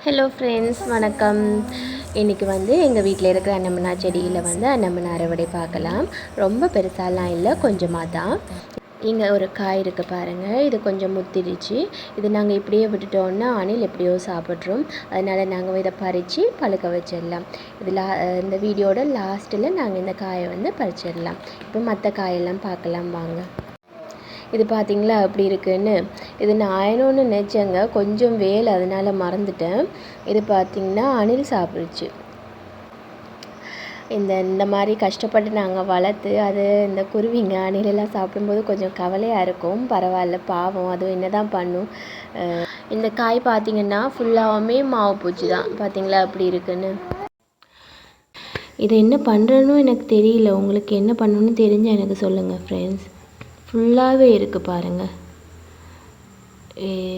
Hello friends, வணக்கம். இன்றைக்கி எங்கள் வீட்டில் இருக்கிற அன்னமனா செடியில் அன்னமனா அறுவடை பார்க்கலாம். ரொம்ப பெருசாலாம் இல்லை, கொஞ்சமாக தான். இங்கே ஒரு காய் இருக்குது பாருங்கள், இது கொஞ்சம் முத்திடுச்சு. இது நாங்கள் இப்படியே விட்டுட்டோன்னா அணில் எப்படியோ சாப்பிட்றோம். அதனால் நாங்கள் இதை பறித்து பழுக்க வச்சிடலாம். இந்த வீடியோட லாஸ்ட்டில் நாங்கள் இந்த காயை பறிச்சிடலாம். இப்போ மற்ற காயெல்லாம் பார்க்கலாம் வாங்க. இது பார்த்திங்களா அப்படி இருக்குன்னு. இது நான் ஆயணும்னு நினச்சேங்க, கொஞ்சம் வேலை அதனால் மறந்துட்டேன். இது பார்த்திங்கன்னா அணில் சாப்பிடுச்சு. இந்த மாதிரி கஷ்டப்பட்டு நாங்கள் வளர்த்து அது இந்த குருவிங்க அணிலெல்லாம் சாப்பிடும்போது கொஞ்சம் கவலையாக இருக்கும். பரவாயில்ல, பாவம், அதுவும் என்ன தான் பண்ணும். இந்த காய் பார்த்திங்கன்னா ஃபுல்லாகவுமே மாவு பூச்சி தான். பார்த்திங்களா அப்படி இருக்குன்னு. இது என்ன பண்ணுறன்னு எனக்கு தெரியல. உங்களுக்கு என்ன பண்ணணும்னு தெரிஞ்சால் எனக்கு சொல்லுங்கள் ஃப்ரெண்ட்ஸ். ஃபுல்லாகவே இருக்குது பாருங்கள்.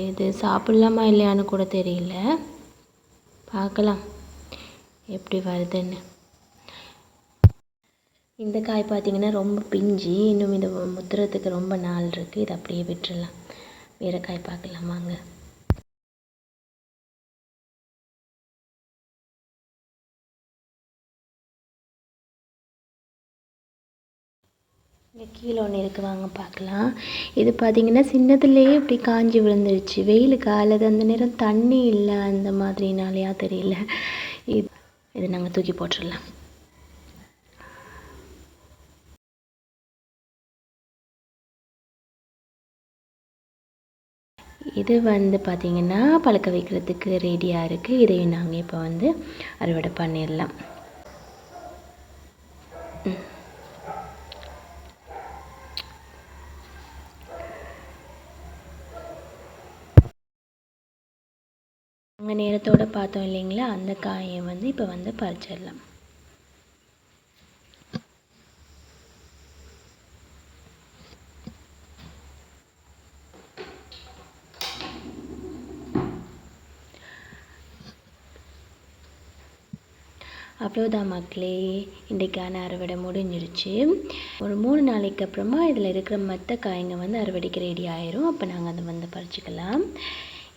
இது சாப்பிட்லாமா இல்லையான்னு கூட தெரியல. பார்க்கலாம் எப்படி வருதுன்னு. இந்த காய் பார்த்திங்கன்னா ரொம்ப பிஞ்சு, இன்னும் இது முத்துறதுக்கு ரொம்ப நாள் இருக்குது. இதை அப்படியே விட்டுறலாம். வேறு காய் பார்க்கலாம் வாங்க. இங்கே கீழே ஒன்று இருக்குது வாங்க பார்க்கலாம். இது பார்த்திங்கன்னா சின்னதுலேயே இப்படி காஞ்சி விழுந்துருச்சு. வெயிலுக்கு அல்லது அந்த நேரம் தண்ணி இல்லை, அந்த மாதிரினாலையா தெரியல. இது நாங்கள் தூக்கி போட்டுடலாம். இது பார்த்திங்கன்னா பழுக்க வைக்கிறதுக்கு ரெடியாக இருக்குது. இதையும் நாங்கள் இப்போ அறுவடை பண்ணிடலாம். நாங்கள் நேரத்தோடு பார்த்தோம் இல்லைங்களா, அந்த காயை இப்போ பறிச்சிடலாம். அவ்வளோதான் மக்களே, இன்றைக்கான அறுவடை முடிஞ்சிருச்சு. ஒரு 3 நாளைக்கு அப்புறமா இதில் இருக்கிற மற்ற காய்ங்க அறுவடைக்கு ரெடி ஆயிரும். அப்போ நாங்கள் அதை பறிச்சுக்கலாம்.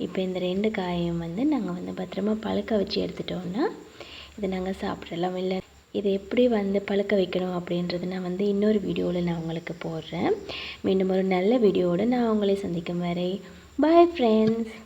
இப்போ இந்த 2 காயும் நாங்கள் பத்திரமா பழுக்க வச்சு எடுத்துட்டோன்னா இதை நாங்கள் சாப்பிடலாம். இல்லை இதை எப்படி பழுக்க வைக்கணும் அப்படின்றது நான் இன்னொரு வீடியோவில் நான் உங்களுக்கு போடுறேன். மீண்டும் ஒரு நல்ல வீடியோவோடு நான் உங்களை சந்திக்கும் வரை பாய் ஃப்ரெண்ட்ஸ்.